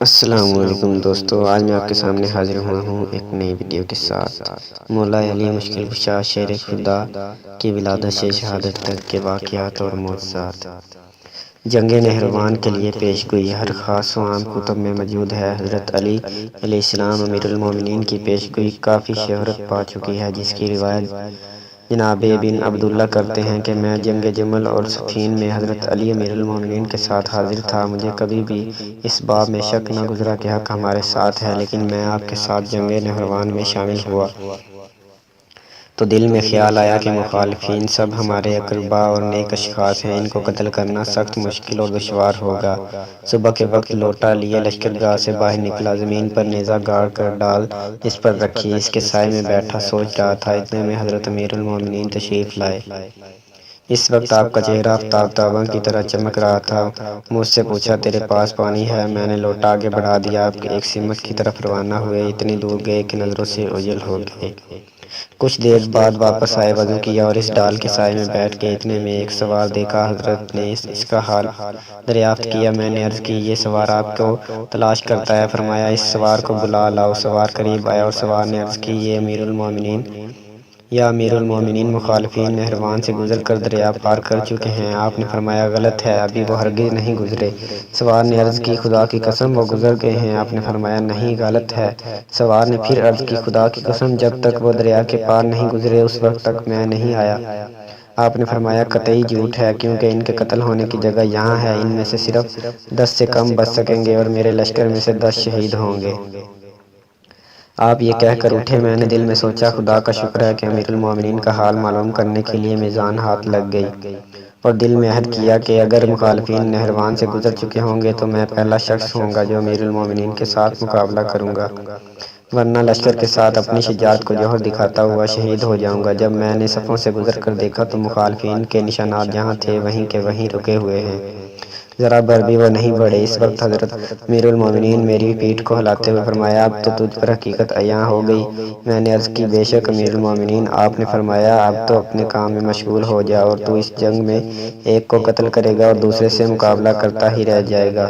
السلام علیکم دوستو، آج میں آپ کے سامنے حاضر ہوا ہوں ایک نئی ویڈیو کے ساتھ۔ مولا علی مشکل کشا شیر خدا کی ولادت سے شہادت تک کے واقعات اور معجزات۔ جنگ نہروان کے لیے پیش گوئی ہر خاص و عام کتب میں موجود ہے۔ حضرت علی علیہ السلام امیر المومنین کی پیش گوئی کافی شہرت پا چکی ہے، جس کی روایت جناب بن عبداللہ کرتے ہیں کہ میں جنگ جمل اور صفین میں حضرت علی امیر المومنین کے ساتھ حاضر تھا۔ مجھے کبھی بھی اس باب میں شک نہ گزرا کہ حق ہمارے ساتھ ہے، لیکن میں آپ کے ساتھ جنگ نہروان میں شامل ہوا تو دل میں خیال آیا کہ مخالفین سب ہمارے اقربا اور نیک اشخاص ہیں، ان کو قتل کرنا سخت مشکل اور دشوار ہوگا۔ صبح کے وقت لوٹا لیے لشکرگاہ سے باہر نکلا، زمین پر نیزہ گاڑ کر ڈال اس پر رکھی، اس کے سائے میں بیٹھا سوچ رہا تھا۔ اتنے میں حضرت امیر المومنین تشریف لائے۔ اس وقت آپ کا چہرہ آفتاب تاباں کی طرح چمک رہا تھا۔ مجھ سے پوچھا، تیرے پاس پانی ہے؟ میں نے لوٹا آگے بڑھا دیا۔ آپ ایک سمت کی طرف روانہ ہوئے، اتنی دور گئے کہ نظروں سے اوجھل ہو گئے۔ کچھ دیر بعد واپس آئے، وضو کیا اور اس ڈال کے سائے میں بیٹھ گئے۔ اتنے میں ایک سوار دیکھا، حضرت نے اس کا حال دریافت کیا۔ میں نے عرض کی، یہ سوار آپ کو تلاش کرتا ہے؟ فرمایا، اس سوار کو بلا لاؤ۔ سوار قریب آیا اور سوار نے عرض کی، یہ امیر المومنین یا امیر المومنین مخالفین نہروان سے گزر کر دریا پار کر چکے ہیں۔ آپ نے فرمایا، غلط ہے، ابھی وہ ہرگز نہیں گزرے۔ سوار نے عرض کی، خدا کی قسم وہ گزر گئے ہیں۔ آپ نے فرمایا، نہیں، غلط ہے۔ سوار نے پھر عرض کی، خدا کی قسم جب تک وہ دریا کے پار نہیں گزرے اس وقت تک میں نہیں آیا۔ آپ نے فرمایا، قطعی جھوٹ ہے، کیونکہ ان کے قتل ہونے کی جگہ یہاں ہے۔ ان میں سے صرف 10 سے کم بچ سکیں گے اور میرے لشکر میں سے 10 شہید ہوں گے۔ آپ یہ کہہ کر اٹھے۔ میں نے دل میں سوچا، خدا کا شکر ہے کہ امیر المومنین کا حال معلوم کرنے کے لیے میزان ہاتھ لگ گئی، اور دل میں عہد کیا کہ اگر مخالفین نہروان سے گزر چکے ہوں گے تو میں پہلا شخص ہوں گا جو امیر المومنین کے ساتھ مقابلہ کروں گا، ورنہ لشکر کے ساتھ اپنی شجاعت کو جوہر دکھاتا ہوا شہید ہو جاؤں گا۔ جب میں نے صفوں سے گزر کر دیکھا تو مخالفین کے نشانات جہاں تھے وہیں کے وہیں رکے ہوئے ہیں، ذرا بھر بھی وہ نہیں بڑھے۔ اس وقت حضرت امیر المومنین میری پیٹھ کو ہلاتے ہوئے فرمایا، اب تو تجھ پر حقیقت عیاں ہو گئی۔ میں نے عرض کی، بے شک امیر المومنین۔ آپ نے فرمایا، اب تو اپنے کام میں مشغول ہو جا، اور تو اس جنگ میں ایک کو قتل کرے گا اور دوسرے سے مقابلہ کرتا ہی رہ جائے گا۔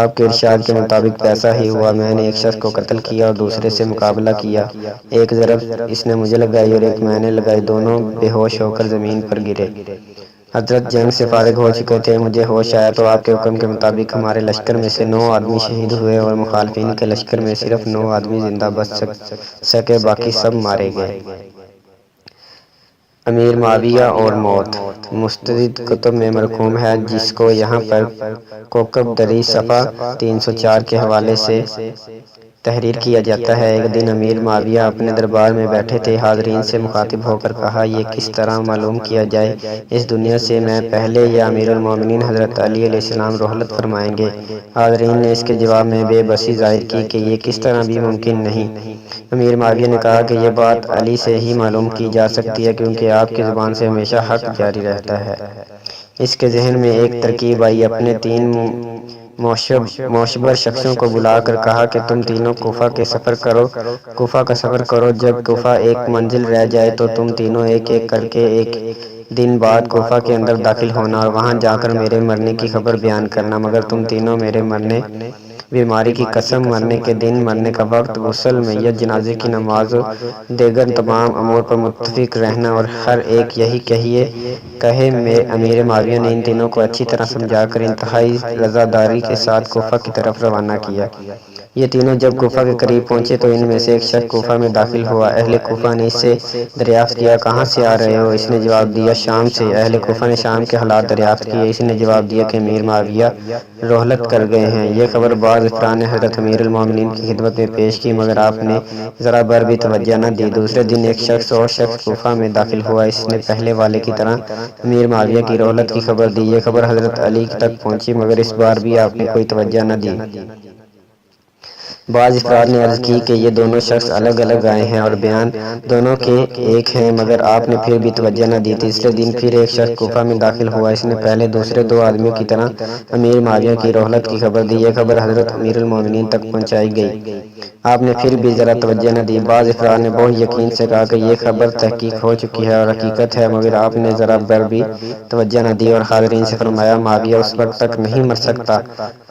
آپ کے ارشاد کے مطابق ویسا ہی ہوا۔ میں نے ایک شخص کو قتل کیا اور دوسرے سے مقابلہ کیا۔ ایک ضرب اس نے مجھے لگائی اور ایک میں نے لگائی، دونوں بے ہوش ہو کر زمین پر گرے۔ حضرت جنگ سے فارغ ہو چکے تھے، مجھے ہوش آیا تو آپ کے حکم کے مطابق ہمارے لشکر میں سے 9 آدمی شہید ہوئے اور مخالفین کے لشکر میں صرف 9 آدمی زندہ بچ سکے، باقی سب مارے گئے۔ امیر معاویہ اور موت۔ مستند کتب میں مرقوم ہے، جس کو یہاں پر کوکب دری صفحہ 304 کے حوالے سے تحریر کیا جاتا ہے۔ ایک دن امیر معاویہ اپنے دربار میں بیٹھے تھے، حاضرین سے مخاطب ہو کر کہا، یہ کس طرح معلوم کیا جائے اس دنیا سے میں پہلے یا امیر المومنین حضرت علی علیہ السلام رحلت فرمائیں گے؟ حاضرین نے اس کے جواب میں بے بسی ظاہر کی کہ یہ کس طرح بھی ممکن نہیں۔ امیر معاویہ نے کہا کہ یہ بات علی سے ہی معلوم کی جا سکتی ہے، کیونکہ آپ کی زبان سے ہمیشہ حق جاری رہتا ہے۔ اس کے ذہن میں ایک ترکیب آئی، اپنے 3 معتبر شخصوں کو بلا کر کہا کہ تم تینوں کوفہ کا سفر کرو، جب کوفہ ایک منزل رہ جائے تو تم تینوں ایک ایک کر کے ایک دن بعد کوفہ کے اندر داخل ہونا اور وہاں جا کر میرے مرنے کی خبر بیان کرنا، مگر تم تینوں میرے مرنے، بیماری کی قسم، مرنے کے دن، مرنے کا وقت، غسل، میت، جنازے کی نماز و دیگر تمام امور پر متفق رہنا، اور ہر ایک یہی کہے۔ امیر معاویہ نے ان تینوں کو اچھی طرح سمجھا کر انتہائی رضاداری کے ساتھ کوفہ کی طرف روانہ کیا۔ یہ تینوں جب کوفہ کے قریب پہنچے تو ان میں سے ایک شخص کوفہ میں داخل ہوا۔ اہل کوفہ نے اس سے دریافت کیا، کہاں سے آ رہے ہو؟ اس نے جواب دیا، شام سے۔ اہل کوفہ نے شام کے حالات دریافت کیے۔ اس نے جواب دیا کہ امیر معاویہ رحلت کر گئے ہیں۔ یہ خبر بعض افراد نے حضرت امیر المومنین کی خدمت میں پیش کی، مگر آپ نے ذرا بھر بھی توجہ نہ دی۔ دوسرے دن ایک اور شخص کوفہ میں داخل ہوا۔ اس نے پہلے والے کی طرح امیر معاویہ کی رحلت کی خبر دی۔ یہ خبر حضرت علی تک پہنچی، مگر اس بار بھی آپ نے کوئی توجہ نہ دی۔ بعض افراد نے عرض کی کہ یہ دونوں شخص الگ الگ آئے ہیں اور بیان دونوں کے ایک ہیں، مگر آپ نے پھر بھی توجہ نہ دی۔ تیسرے دن پھر ایک شخص کوفہ میں داخل ہوا۔ اس نے پہلے دوسرے دو آدمیوں کی طرح امیر معاویہ کی رحلت کی خبر دی۔ یہ خبر حضرت امیر المومنین تک پہنچائی گئی۔ آپ نے پھر بھی ذرا توجہ نہ دی۔ بعض افراد نے بہت یقین سے کہا کہ یہ خبر تحقیق ہو چکی ہے اور حقیقت ہے، مگر آپ نے ذرا بر بھی توجہ نہ دی اور حاضرین سے فرمایا، معاویہ اس وقت تک نہیں مر سکتا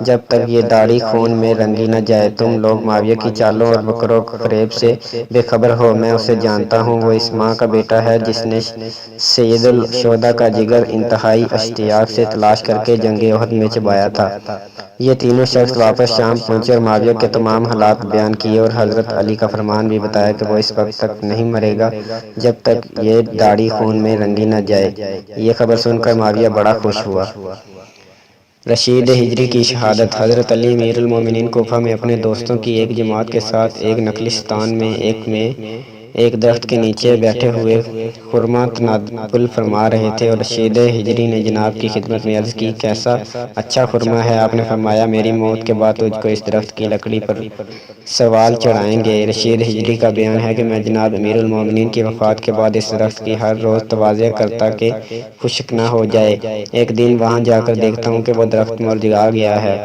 جب تک یہ داڑھی خون میں رنگی نہ جائے۔ تم لوگ معاویہ کی چالوں اور مکر و فریب سے بے خبر ہو۔ میں اسے جانتا ہوں، وہ اس ماں کا بیٹا ہے جس نے سید الشہداء کا جگر انتہائی اشتیاق سے تلاش کر کے جنگ احد میں چبایا تھا۔ یہ تینوں شخص واپس شام پہنچے اور معاویہ کے تمام حالات بیان کیے اور حضرت علی کا فرمان بھی بتایا کہ وہ اس وقت تک نہیں مرے گا جب تک یہ داڑھی خون میں رنگی نہ جائے۔ یہ خبر سن کر معاویہ بڑا خوش ہوا۔ رشید ہجری کی شہادت۔ حضرت علی امیر المومنین کوفہ میں اپنے دوستوں کی ایک جماعت کے ساتھ ایک نخلستان میں ایک درخت کے نیچے بیٹھے ہوئے خرما تناول فرما رہے تھے اور رشید ہجری نے جناب کی خدمت میں عرض کی، کیسا اچھا خرما ہے۔ آپ نے فرمایا، میری موت کے بعد تجھ کو اس درخت کی لکڑی پر سوال چڑھائیں گے۔ رشید ہجری کا بیان ہے کہ میں جناب امیر المومنین کی وفات کے بعد اس درخت کی ہر روز تواضع کرتا کہ خشک نہ ہو جائے۔ ایک دن وہاں جا کر دیکھتا ہوں کہ وہ درخت مرجھا گیا ہے۔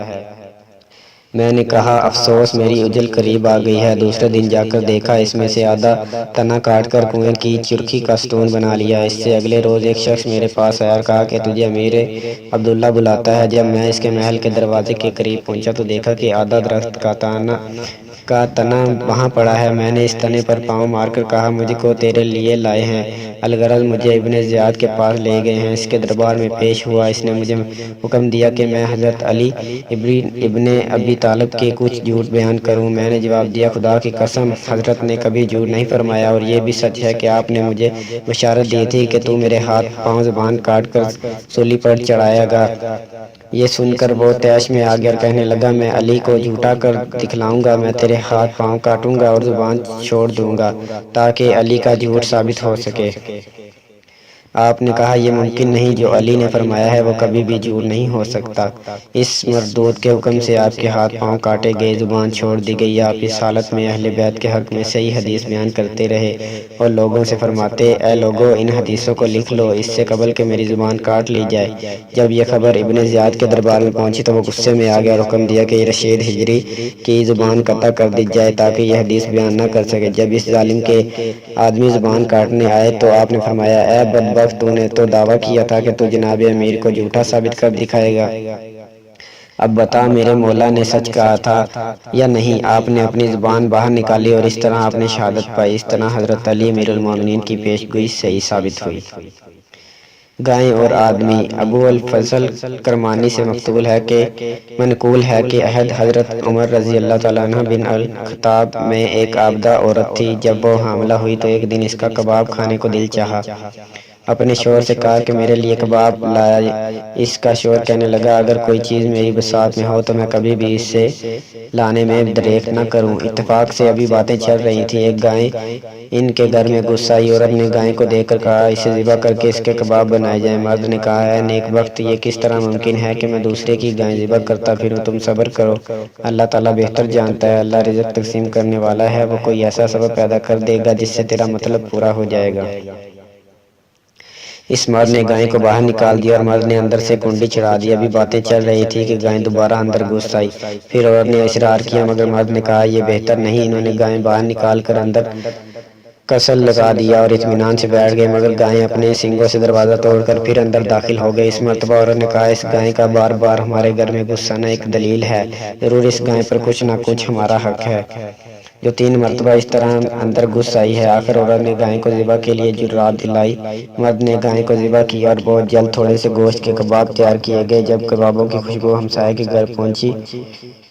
میں نے کہا، افسوس، میری اجل قریب آ گئی ہے۔ دوسرے دن جا کر دیکھا، اس میں سے آدھا تنا کاٹ کر کنویں کی چرخی کا ستون بنا لیا۔ اس سے اگلے روز ایک شخص میرے پاس آیا اور کہا کہ تجھے امیر عبداللہ بلاتا ہے۔ جب میں اس کے محل کے دروازے کے قریب پہنچا تو دیکھا کہ آدھا درخت کا تنا وہاں پڑا ہے۔ میں نے اس تنے پر پاؤں مار کر کہا، مجھ کو تیرے لیے لائے ہیں، الغرض مجھے ابن زیاد کے پاس لے گئے ہیں۔ اس کے دربار میں پیش ہوا۔ اس نے مجھے حکم دیا کہ میں حضرت علی ابن ابی طالب کے کچھ جھوٹ بیان کروں۔ میں نے جواب دیا، خدا کی قسم، حضرت نے کبھی جھوٹ نہیں فرمایا، اور یہ بھی سچ ہے کہ آپ نے مجھے بشارت دی تھی کہ تو میرے ہاتھ پاؤں زبان کاٹ کر سولی پر چڑھائے گا۔ یہ سن کر وہ طیش میں آ گیا اور کہنے لگا، میں علی کو جھوٹا کر دکھلاؤں گا، میں تیرے ہاتھ پاؤں کاٹوں گا اور زبان چھوڑ دوں گا تاکہ علی کا جھوٹ ثابت ہو سکے۔ آپ نے کہا، یہ ممکن نہیں، جو علی نے فرمایا ہے وہ کبھی بھی جھوٹ نہیں ہو سکتا۔ اس مردود کے حکم سے آپ کے ہاتھ پاؤں کاٹے گئے، زبان چھوڑ دی گئی۔ آپ اس حالت میں اہل بیت کے حق میں صحیح حدیث بیان کرتے رہے اور لوگوں سے فرماتے، اے لوگو، ان حدیثوں کو لکھ لو، اس سے قبل کہ میری زبان کاٹ لی جائے۔ جب یہ خبر ابن زیاد کے دربار میں پہنچی تو وہ غصے میں آ گیا اور حکم دیا کہ رشید ہجری کی زبان قطع کر دی جائے تاکہ یہ حدیث بیان نہ کر سکے۔ جب اس ظالم کے آدمی زبان کاٹنے آئے تو آپ نے فرمایا، اے بدبخت، تو نے تو دعویٰ کیا تھا کہ تو جناب امیر کو جھوٹا ثابت کر دکھائے گا۔ اب بتا، میرے مولا نے سچ کہا تھا یا نہیں؟ آپ نے اپنی زبان باہر نکالی اور اس طرح آپ نے شہادت پائی۔ اس طرح حضرت علی امیر المومنین کی پیش گوئی صحیح ثابت ہوئی۔ گائیں اور آدمی۔ ابو الفضل کرمانی سے منقول ہے کہ عہد حضرت عمر رضی اللہ تعالیٰ عنہ بن الخطاب میں ایک عابدہ عورت تھی۔ جب وہ حاملہ ہوئی تو ایک دن اس کا کباب کھانے کو دل چاہا۔ اپنے شوہر سے کہا کہ میرے لیے کباب لائے۔ اس کا شوہر کہنے لگا، اگر کوئی چیز میری بساط میں ہو تو میں کبھی بھی اسے لانے میں دریغ نہ کروں۔ اتفاق سے ابھی باتیں چل رہی تھیں، ایک گائے ان کے گھر میں گھس آئی۔ عورت نے گائے کو دیکھ کر کہا، اسے ذبح کر کے اس کے کباب بنائے جائیں۔ مرد نے کہا، اے نیک بخت، یہ کس طرح ممکن ہے کہ میں دوسرے کی گائے ذبح کرتا پھروں؟ تم صبر کرو، اللہ تعالیٰ بہتر جانتا ہے، اللہ رزق تقسیم کرنے والا ہے، وہ کوئی ایسا سبب پیدا کر دے گا جس سے تیرا مطلب پورا ہو جائے گا۔ اس مرد نے گائے کو باہر نکال دیا اور مرد نے اندر سے کنڈی چڑھا دی۔ ابھی باتیں چل رہی تھی کہ گائے دوبارہ اندر گھس آئی۔ پھر عورت نے اصرار کیا، مگر مرد نے کہا، یہ بہتر نہیں۔ انہوں نے گائے باہر نکال کر اندر کسل لگا دیا اور اطمینان سے بیٹھ گئے، مگر گائے اپنے سینگوں سے دروازہ توڑ کر پھر اندر داخل ہو گئی۔ اس مرتبہ عورت نے کہا، اس گائے کا بار بار ہمارے گھر میں گھس آنا ایک دلیل ہے، ضرور اس گائے پر کچھ نہ کچھ ہمارا حق ہے، جو 3 مرتبہ اس طرح اندر گھس آئی ہے۔ آخر عورت نے گائے کو ذبح کے لیے جرات دلائی۔ مرد نے گائے کو ذبح کیا اور بہت جلد تھوڑے سے گوشت کے کباب تیار کیے گئے۔ جب کبابوں کی خوشبو ہمسائے کے گھر پہنچی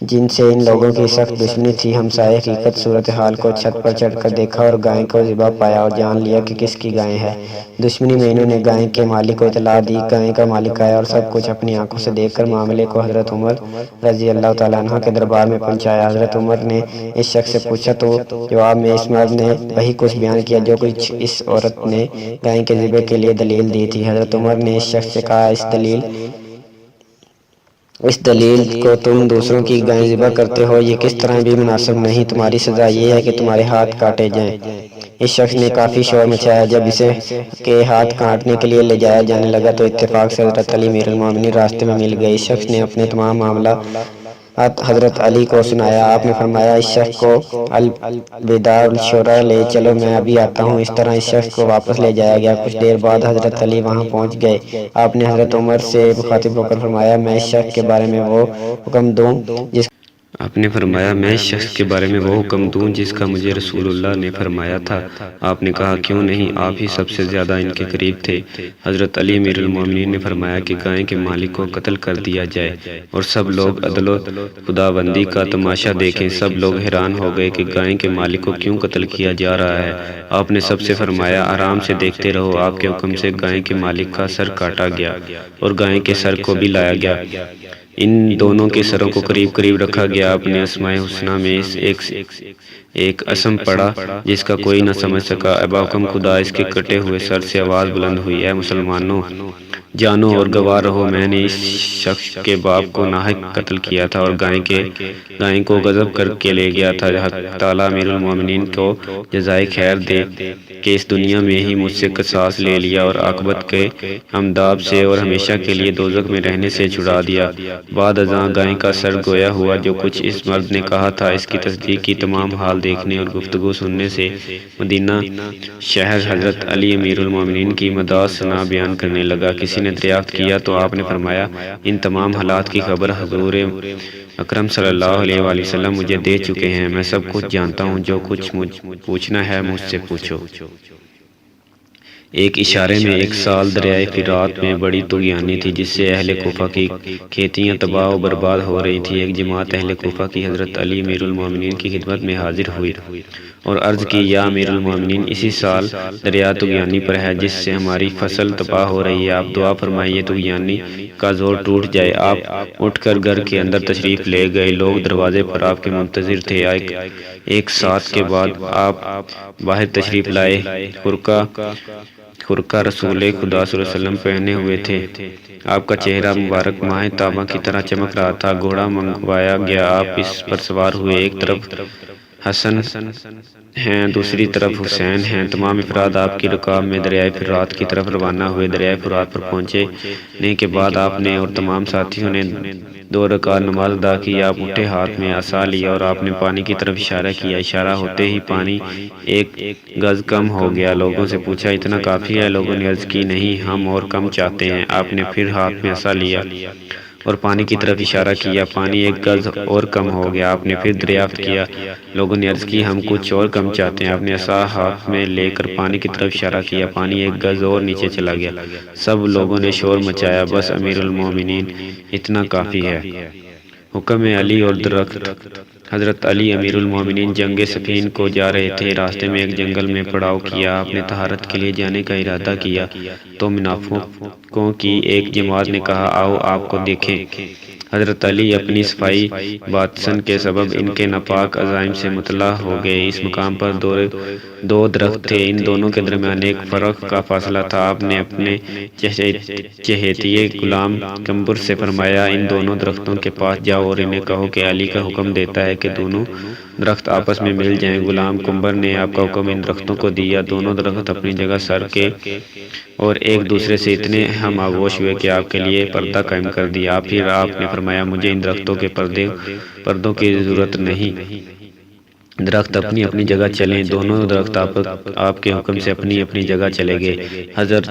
جن سے ان لوگوں کی سخت دشمنی تھی، ہمسائے حقیقت صورتحال کو چھت پر چڑھ کر دیکھا اور گائے کو ذبح پایا اور جان لیا کہ کس کی گائے ہے۔ دشمنی میں انہوں نے گائے کے مالک کو اطلاع دی۔ گائے کا مالک آیا اور سب کچھ اپنی آنکھوں سے دیکھ کر معاملے کو حضرت عمر رضی اللہ تعالیٰ عنہ کے دربار میں پہنچایا۔ حضرت عمر نے اس شخص سے پوچھا تو جواب میں اس مرد نے وہی کچھ بیان کیا جو کچھ اس عورت نے گائے کے ذبح کے لیے دلیل دی تھی۔ حضرت عمر نے اس شخص سے کہا، اس دلیل اس دلیل کو تم دوسروں کی گائیں ذبح کرتے ہو یہ کس طرح بھی مناسب نہیں، تمہاری سزا یہ ہے کہ تمہارے ہاتھ کاٹے جائیں۔ اس شخص نے کافی شور مچایا۔ جب اسے کے ہاتھ کاٹنے کے لیے لے جایا جانے لگا تو اتفاق سے حضرت علی امیر المومنین راستے میں مل گئے۔ اس شخص نے اپنے تمام معاملہ حضرت علی کو سنایا۔ آپ نے فرمایا اس شخص کو الوداع الشورى لے چلو، میں ابھی آتا ہوں۔ اس طرح اس شخص کو واپس لے جایا گیا۔ کچھ دیر بعد حضرت علی وہاں پہنچ گئے۔ آپ نے حضرت عمر سے مخاطب ہو کر فرمایا میں اس شخص کے بارے میں وہ حکم دوں جس کا مجھے رسول اللہ نے فرمایا تھا۔ آپ نے کہا کیوں نہیں، آپ ہی سب سے زیادہ ان کے قریب تھے۔ حضرت علی امیر المومنین نے فرمایا کہ گائے کے مالک کو قتل کر دیا جائے اور سب لوگ عدل و خداوندی کا تماشا دیکھیں۔ سب لوگ حیران ہو گئے کہ گائے کے مالک کو کیوں قتل کیا جا رہا ہے۔ آپ نے سب سے فرمایا آرام سے دیکھتے رہو۔ آپ کے حکم سے گائے کے مالک کا سر کاٹا گیا اور گائے کے سر کو بھی لایا گیا۔ ان دونوں کے سروں کو قریب قریب رکھا گیا۔ آپ نے اسماء الحسنی میں ایک اسم پڑھا جس کا کوئی نہ سمجھ سکا۔ ابا حکم خدا اس کے کٹے ہوئے سر سے آواز بلند ہوئی، اے مسلمانوں جانو اور گواہ رہو، میں نے اس شخص کے باپ کو ناحق قتل کیا تھا اور گائے کو غضب کر کے لے گیا تھا۔ حق تعالیٰ امیر المومنین کو جزائے خیر دے کہ اس دنیا میں ہی مجھ سے قصاص لے لیا اور عاقبت کے عذاب سے اور ہمیشہ کے لیے دوزخ میں رہنے سے چھڑا دیا۔ بعد ازاں گائے کا سر گویا ہوا۔ جو کچھ اس مرد نے کہا تھا اس کی تصدیق کی۔ تمام حال دیکھنے اور گفتگو سننے سے مدینہ شہر حضرت علی امیر المومنین کی مداح ثنا بیان کرنے لگا۔ کسی نے دریافت کیا تو آپ نے فرمایا ان تمام حالات کی خبر حضور اکرم صلی اللہ علیہ وآلہ وسلم مجھے دے چکے ہیں۔ میں سب کچھ جانتا ہوں، جو کچھ پوچھنا ہے مجھ سے پوچھو۔ ایک اشارے میں ایک سال دریائے فرات میں بڑی طغیانی تھی جس سے اہل کوفہ کی کھیتیاں تباہ و برباد ہو رہی تھیں۔ ایک جماعت اہل کوفہ کی حضرت علی امیر المومنین کی خدمت میں حاضر ہوئی اور عرض کی یا امیر المومنین اسی سال دریا طغیانی پر ہے جس سے ہماری فصل تباہ ہو رہی ہے، آپ دعا فرمائیے طغیانی کا زور ٹوٹ جائے۔ آپ اٹھ کر گھر کے اندر تشریف لے گئے۔ لوگ دروازے پر آپ کے منتظر تھے۔ ایک ساتھ کے بعد آپ باہر تشریف لائے۔ خرقہ رسول خدا صلی اللہ علیہ وسلم پہنے ہوئے تھے۔ آپ کا چہرہ مبارک ماہ تاباں کی طرح چمک رہا تھا۔ گھوڑا منگوایا گیا، آپ اس پر سوار ہوئے۔ ایک طرف حسن ہیں، دوسری طرف حسین ہیں۔ تمام افراد آپ کی رکاب میں دریائے فرات کی طرف روانہ ہوئے۔ دریائے فرات پر پہنچنے کے بعد آپ نے اور تمام ساتھیوں نے 2 رکعت نماز ادا کی۔ آپ اٹھے، ہاتھ میں عصا لیا اور آپ نے پانی کی طرف اشارہ کیا۔ اشارہ ہوتے ہی پانی 1 گز کم ہو گیا۔ لوگوں سے پوچھا اتنا کافی ہے؟ لوگوں نے عرض کی نہیں، ہم اور کم چاہتے ہیں۔ آپ نے پھر ہاتھ میں عصا لیا اور پانی کی طرف اشارہ کیا۔ پانی 1 گز اور کم ہو گیا۔ آپ نے پھر دریافت کیا۔ لوگوں نے عرض کی ہم کچھ اور کم چاہتے ہیں۔ آپ نے عصا ہاتھ میں لے کر پانی کی طرف اشارہ کیا۔ پانی 1 گز اور نیچے چلا گیا۔ سب لوگوں نے شور مچایا، بس امیر المومنین اتنا کافی ہے۔ حکم علی اور درخت۔ حضرت علی امیر المومنین جنگ صفین کو جا رہے تھے۔ راستے میں ایک جنگل میں پڑاؤ کیا۔ آپ نے طہارت کے لیے جانے کا ارادہ کیا تو منافقوں کی ایک جماعت نے کہا آؤ آپ کو دیکھیں۔ حضرت علی اپنی صفائی باطن کے سبب ان کے ناپاک عزائم سے مطلع ہو گئے۔ اس مقام پر 2 درخت تھے، ان دونوں کے درمیان ایک فرق کا فاصلہ تھا۔ آپ نے اپنے چہیتے غلام قنبر سے فرمایا ان دونوں درختوں کے پاس جاؤ اور انہیں کہو کہ علی کا حکم دیتا ہے کہ دونوں درخت آپس میں مل جائیں۔ غلام قنبر نے آپ کا حکم ان درختوں کو دیا۔ دونوں درخت اپنی جگہ سر کے اور ایک دوسرے سے اتنے ہم آغوش ہوئے کہ آپ کے لیے پردہ قائم کر دیا۔ پھر آپ نے فرمایا مجھے ان درختوں کے پردوں کی ضرورت نہیں، درخت اپنی اپنی جگہ چلیں۔ دونوں درخت آپ کے حکم سے اپنی اپنی جگہ چلے گئے۔ حضرت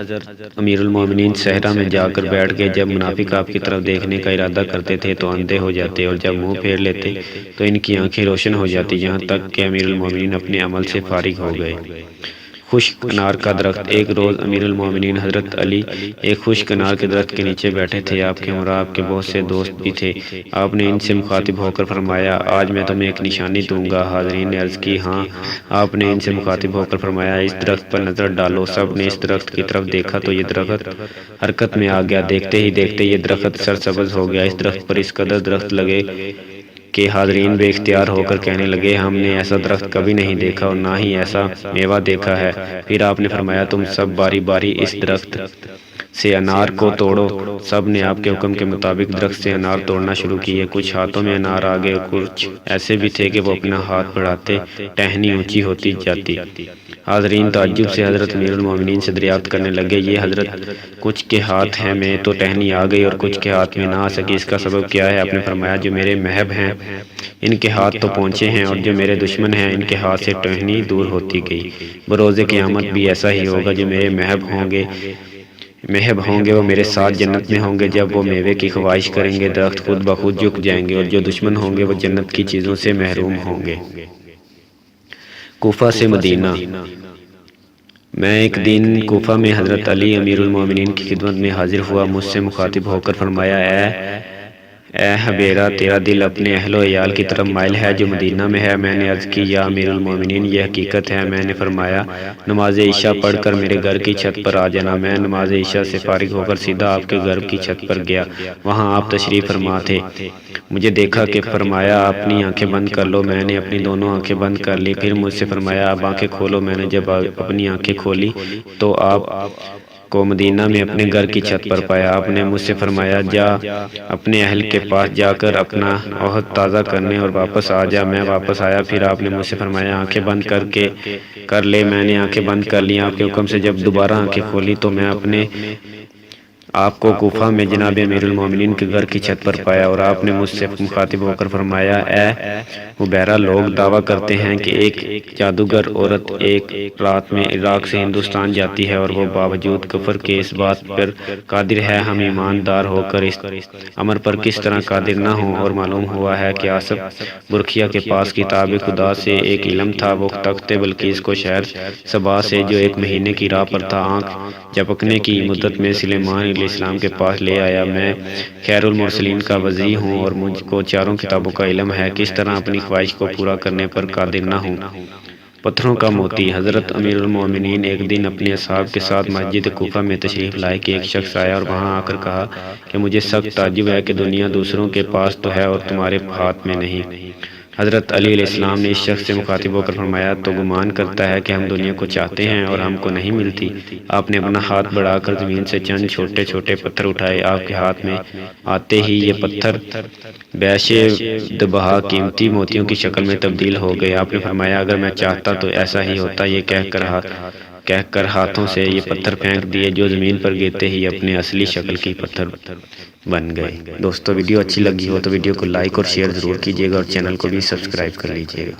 امیر المومنین صحرا میں جا کر بیٹھ گئے۔ جب منافق آپ کی طرف دیکھنے کا ارادہ کرتے تھے تو اندھے ہو جاتے اور جب منہ پھیر لیتے تو ان کی آنکھیں روشن ہو جاتی، یہاں تک کہ امیر المومنین اپنے عمل سے فارغ ہو گئے۔ خشک انار کا درخت۔ ایک روز امیر المومنین حضرت علی ایک خشک انار کے درخت کے نیچے بیٹھے تھے۔ آپ کے ہمراہ آپ کے بہت سے دوست بھی تھے۔ آپ نے ان سے مخاطب ہو کر فرمایا آج میں تمہیں ایک نشانی دوں گا۔ حاضرین نے عرض کی ہاں۔ آپ نے ان سے مخاطب ہو کر فرمایا اس درخت پر نظر ڈالو۔ سب نے اس درخت کی طرف دیکھا تو یہ درخت حرکت میں آ گیا۔ دیکھتے ہی دیکھتے یہ درخت سرسبز ہو گیا۔ اس درخت پر اس قدر درخت لگے کہ حاضرین بے اختیار ہو کر کہنے لگے ہم نے ایسا درخت کبھی نہیں دیکھا اور نہ ہی ایسا میوہ دیکھا ہے۔ پھر آپ نے فرمایا تم سب باری باری اس درخت سے انار کو توڑو۔ سب نے آپ کے حکم کے مطابق درخت سے انار توڑنا شروع کیے۔ کچھ ہاتھوں میں انار آ گئے، کچھ ایسے بھی تھے کہ وہ اپنا ہاتھ بڑھاتے ٹہنی اونچی ہوتی جاتی۔ حاضرین تعجب سے حضرت امیر المومنین سے دریافت کرنے لگے، یہ حضرت کچھ کے ہاتھ میں تو ٹہنی آ گئی اور کچھ کے ہاتھ میں نہ آ سکی، اس کا سبب کیا ہے؟ آپ نے فرمایا جو میرے محب ہیں ان کے ہاتھ تو پہنچے ہیں، اور جو میرے دشمن ہیں ان کے ہاتھ سے ٹہنی دور ہوتی گئی۔ بروز قیامت بھی ایسا ہی ہوگا، جو میرے محب ہوں گے وہ میرے ساتھ جنت میں ہوں گے۔ جب وہ میوے کی خواہش کریں گے درخت خود بخود جھک جائیں گے، اور جو دشمن ہوں گے وہ جنت کی چیزوں سے محروم ہوں گے۔ کوفہ سے مدینہ۔ میں ایک دن کوفہ میں حضرت علی امیر المومنین کی خدمت میں حاضر ہوا۔ مجھ سے مخاطب ہو کر فرمایا، اے حبیرہ، تیرا دل اپنے اہل و عیال کی طرف مائل ہے جو مدینہ میں ہے۔ میں نے عرض کی، یا امیر المومنین یہ حقیقت ہے۔ میں نے فرمایا، نماز عشاء پڑھ کر میرے گھر کی چھت پر آ جانا۔ میں نماز عشاء سے فارغ ہو کر سیدھا آپ کے گھر کی چھت پر گیا، وہاں آپ تشریف فرما تھے۔ مجھے دیکھا کہ فرمایا اپنی آنکھیں بند کر لو۔ میں نے اپنی دونوں آنکھیں بند کر لی، پھر مجھ سے فرمایا اب آنکھیں کھولو۔ میں نے جب اپنی آنکھیں کھولی تو آپ کو مدینہ میں اپنے گھر کی چھت پر پایا۔ آپ نے مجھ سے فرمایا، جا اپنے اہل کے پاس جا کر اپنا عہد تازہ کرنے اور واپس آ جا۔ میں واپس آیا، پھر آپ نے مجھ سے فرمایا آنکھیں بند کر لے۔ میں نے آنکھیں بند کر لیں۔ آپ کے حکم سے جب دوبارہ آنکھیں کھولی تو میں اپنے آپ کو کوفہ میں جناب امیر المومنین کے گھر کی چھت پر پایا، اور آپ نے مجھ سے مخاطب ہو کر فرمایا، اے حبیرہ، لوگ دعویٰ کرتے ہیں کہ ایک جادوگر عورت ایک رات میں عراق سے ہندوستان جاتی ہے، اور وہ باوجود کفر کے اس بات پر قادر ہے۔ ہم ایماندار ہو کر اس امر پر کس طرح قادر نہ ہوں؟ اور معلوم ہوا ہے کہ آصف برکھیا کے پاس کتاب خدا سے ایک علم تھا۔ وہ تخت بلقیس کو شہر سبا سے جو 1 مہینے کی راہ پر تھا، آنکھ جھپکنے کی مدت میں سلیمان علیہ السلام کے پاس لے آیا۔ میں خیر المرسلین کا وزیر ہوں اور مجھ کو 4 کتابوں کا علم ہے، کس طرح اپنی خواہش کو پورا کرنے پر قادر نہ ہوں؟ پتھروں کا موتی۔ حضرت امیر المومنین ایک دن اپنے اصحاب کے ساتھ مسجد کوفہ میں تشریف لائے کہ ایک شخص آیا اور وہاں آ کر کہا کہ مجھے سخت تعجب ہے کہ دنیا دوسروں کے پاس تو ہے اور تمہارے ہاتھ میں نہیں۔ حضرت علی علیہ السلام نے اس شخص سے مخاطب ہو کر فرمایا، تو گمان کرتا ہے کہ ہم دنیا کو چاہتے ہیں اور ہم کو نہیں ملتی۔ آپ نے اپنا ہاتھ بڑھا کر زمین سے چند چھوٹے چھوٹے پتھر اٹھائے۔ آپ کے ہاتھ میں آتے ہی یہ پتھر بیشے دبہا قیمتی موتیوں کی شکل میں تبدیل ہو گئے۔ آپ نے فرمایا، اگر میں چاہتا تو ایسا ہی ہوتا۔ یہ کہہ کر ہاتھوں سے یہ پتھر پھینک دیے، جو زمین پر گرتے ہی اپنے اصلی شکل کی پتھر بن گئے۔ دوستو، ویڈیو اچھی لگی ہو تو ویڈیو کو لائک اور شیئر ضرور کیجیے گا، اور چینل کو بھی سبسکرائب کر لیجیے گا۔